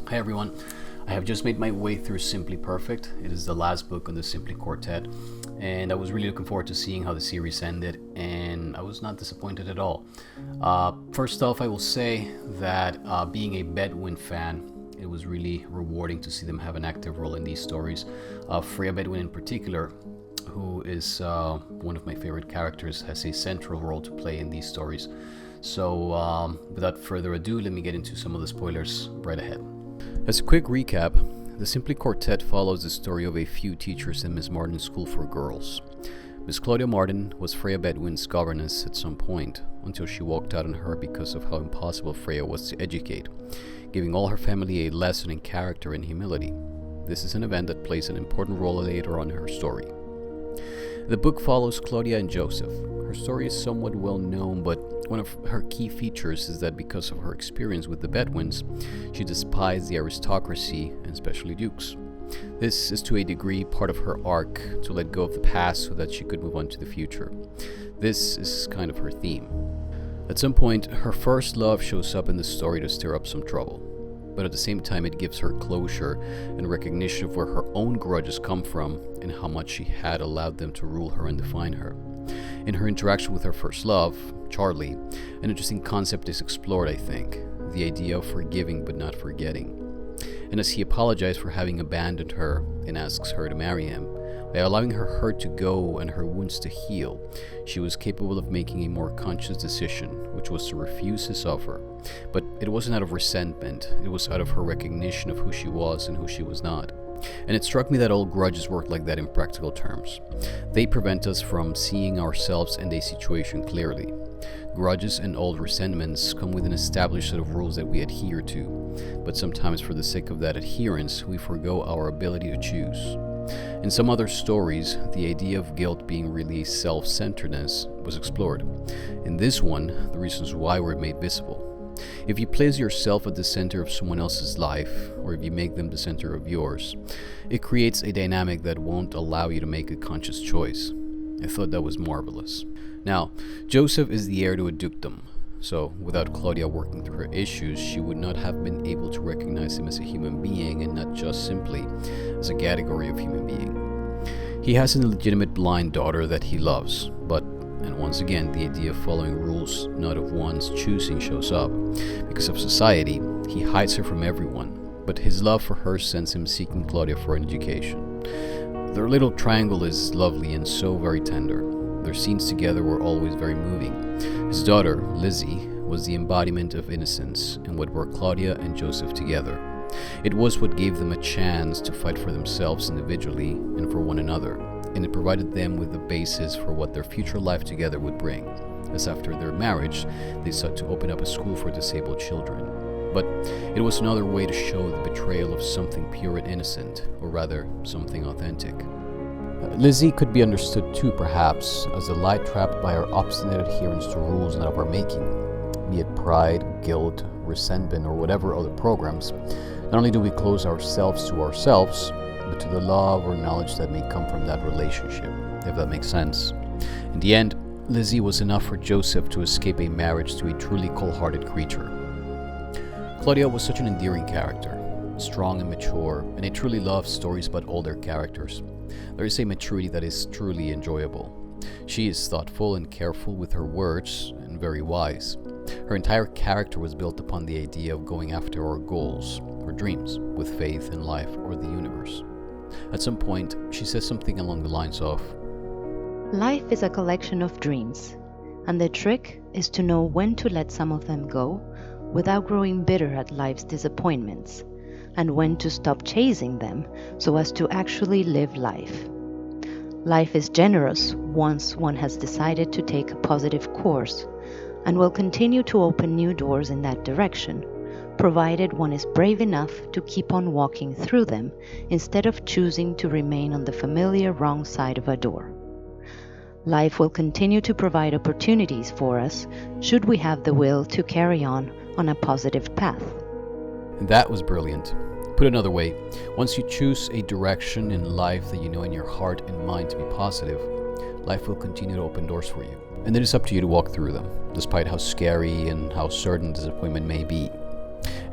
Hi everyone. I have just made my way through Simply Perfect. It is the last book on the Simply Quartet, and I was really looking forward to seeing how the series ended, and I was not disappointed at all. First off, I will say that being a Bedouin fan, it was really rewarding to see them have an active role in these stories. Freya Bedouin in particular, who is one of my favorite characters, has a central role to play in these stories. So without further ado, let me get into some of the spoilers right ahead. As a quick recap, the Simply Quartet follows the story of a few teachers in Miss Martin's school for girls. Miss Claudia Martin was Freya Bedouin's governess at some point, until she walked out on her because of how impossible Freya was to educate, giving all her family a lesson in character and humility. This is an event that plays an important role later on in her story. The book follows Claudia and Joseph. Her story is somewhat well known, but one of her key features is that because of her experience with the Bedouins, she despised the aristocracy, and especially dukes. This is to a degree part of her arc to let go of the past so that she could move on to the future. This is kind of her theme. At some point, her first love shows up in the story to stir up some trouble. But at the same time, it gives her closure and recognition of where her own grudges come from and how much she had allowed them to rule her and define her. In her interaction with her first love, Charlie, an interesting concept is explored, I think, the idea of forgiving but not forgetting. And as he apologized for having abandoned her and asks her to marry him, by allowing her hurt to go and her wounds to heal, she was capable of making a more conscious decision, which was to refuse his offer. But it wasn't out of resentment, it was out of her recognition of who she was and who she was not. And it struck me that all grudges work like that in practical terms. They prevent us from seeing ourselves and a situation clearly. Grudges and old resentments come with an established set of rules that we adhere to, but sometimes for the sake of that adherence, we forgo our ability to choose. In some other stories, the idea of guilt being really self-centeredness was explored. In this one, the reasons why were made visible. If you place yourself at the center of someone else's life, or if you make them the center of yours, it creates a dynamic that won't allow you to make a conscious choice. I thought that was marvelous. Now, Joseph is the heir to a dukedom, so without Claudia working through her issues, she would not have been able to recognize him as a human being and not just simply as a category of human being. He has an illegitimate blind daughter that he loves, but, and once again, the idea of following rules not of one's choosing shows up. Because of society, he hides her from everyone, but his love for her sends him seeking Claudia for an education. Their little triangle is lovely and so very tender. Their scenes together were always very moving. His daughter, Lizzie, was the embodiment of innocence and what brought Claudia and Joseph together. It was what gave them a chance to fight for themselves individually and for one another, and it provided them with the basis for what their future life together would bring, as after their marriage, they sought to open up a school for disabled children. But it was another way to show the betrayal of something pure and innocent, or rather, something authentic. Lizzie could be understood too, perhaps, as a lie trapped by our obstinate adherence to rules not of our making, be it pride, guilt, resentment, or whatever other programs. Not only do we close ourselves to ourselves, but to the love or knowledge that may come from that relationship, if that makes sense. In the end, Lizzie was enough for Joseph to escape a marriage to a truly cold-hearted creature. Claudia was such an endearing character, strong and mature, and I truly love stories about older characters. There is a maturity that is truly enjoyable. She is thoughtful and careful with her words, and very wise. Her entire character was built upon the idea of going after our goals, or dreams, with faith in life or the universe. At some point, she says something along the lines of, "Life is a collection of dreams, and the trick is to know when to let some of them go without growing bitter at life's disappointments, and when to stop chasing them so as to actually live life. Life is generous once one has decided to take a positive course, and will continue to open new doors in that direction, provided one is brave enough to keep on walking through them instead of choosing to remain on the familiar wrong side of a door. Life will continue to provide opportunities for us should we have the will to carry on a positive path." And that was brilliant. Put another way, once you choose a direction in life that you know in your heart and mind to be positive, life will continue to open doors for you. And it is up to you to walk through them, despite how scary and how certain disappointment may be.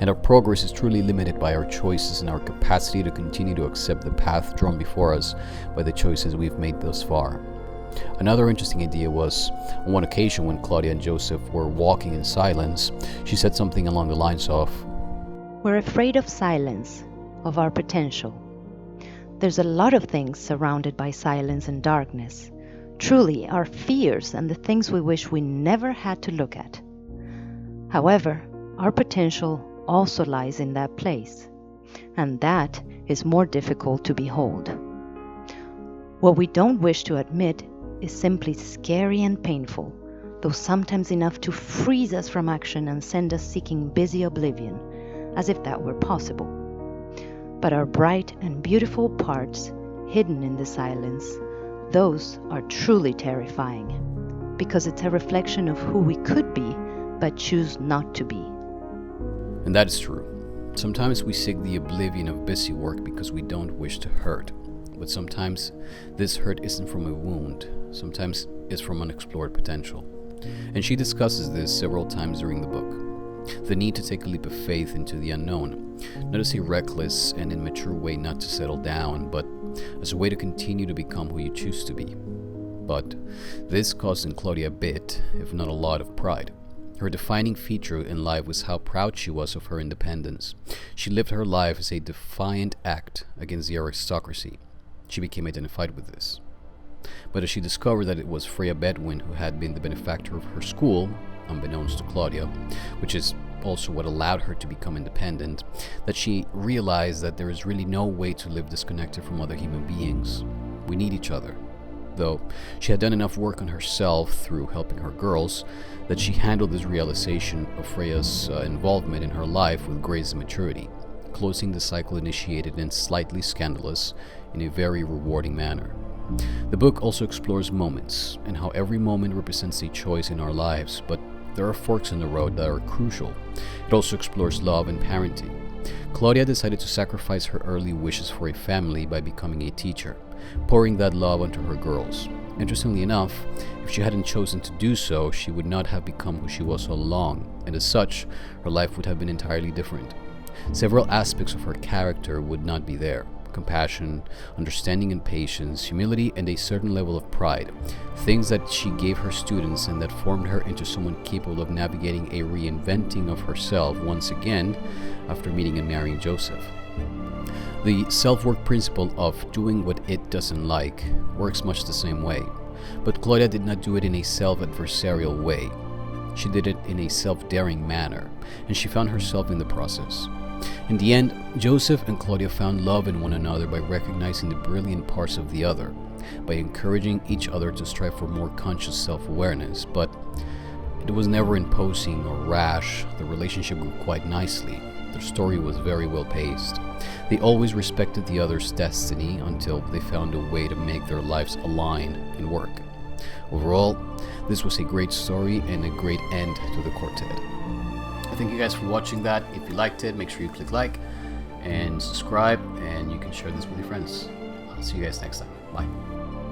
and our progress is truly limited by our choices and our capacity to continue to accept the path drawn before us by the choices we've made thus far. Another interesting idea was, on one occasion when Claudia and Joseph were walking in silence, she said something along the lines of, "We're afraid of silence, of our potential. There's a lot of things surrounded by silence and darkness. Truly, our fears and the things we wish we never had to look at. However, our potential also lies in that place, and that is more difficult to behold. What we don't wish to admit is simply scary and painful, though sometimes enough to freeze us from action and send us seeking busy oblivion, as if that were possible. But our bright and beautiful parts, hidden in the silence, those are truly terrifying, because it's a reflection of who we could be, but choose not to be." And that is true. Sometimes we seek the oblivion of busy work because we don't wish to hurt. But sometimes this hurt isn't from a wound. Sometimes it's from unexplored potential. And she discusses this several times during the book. The need to take a leap of faith into the unknown, not as a reckless and immature way not to settle down, but as a way to continue to become who you choose to be. But this caused in Claudia a bit, if not a lot, of pride. Her defining feature in life was how proud she was of her independence. She lived her life as a defiant act against the aristocracy. She became identified with this. But as she discovered that it was Freya Bedwin who had been the benefactor of her school, unbeknownst to Claudia, which is also what allowed her to become independent, that she realized that there is really no way to live disconnected from other human beings. We need each other. Though she had done enough work on herself through helping her girls, that she handled this realization of Freya's involvement in her life with grace and maturity, closing the cycle initiated and slightly scandalous in a very rewarding manner. The book also explores moments and how every moment represents a choice in our lives, but there are forks in the road that are crucial. It also explores love and parenting. Claudia decided to sacrifice her early wishes for a family by becoming a teacher, pouring that love onto her girls. Interestingly enough, if she hadn't chosen to do so, she would not have become who she was all along, and as such, her life would have been entirely different. Several aspects of her character would not be there: compassion, understanding and patience, humility, and a certain level of pride, things that she gave her students and that formed her into someone capable of navigating a reinventing of herself once again after meeting and marrying Joseph. The self-work principle of doing what it doesn't like works much the same way, but Claudia did not do it in a self-adversarial way. She did it in a self-daring manner, and she found herself in the process. In the end, Joseph and Claudia found love in one another by recognizing the brilliant parts of the other, by encouraging each other to strive for more conscious self-awareness, but it was never imposing or rash. The relationship grew quite nicely. Their story was very well paced. They always respected the other's destiny until they found a way to make their lives align and work. Overall, this was a great story and a great end to the quartet. Thank you guys for watching that. If you liked it, make sure you click like and subscribe, and you can share this with your friends. I'll see you guys next time. Bye.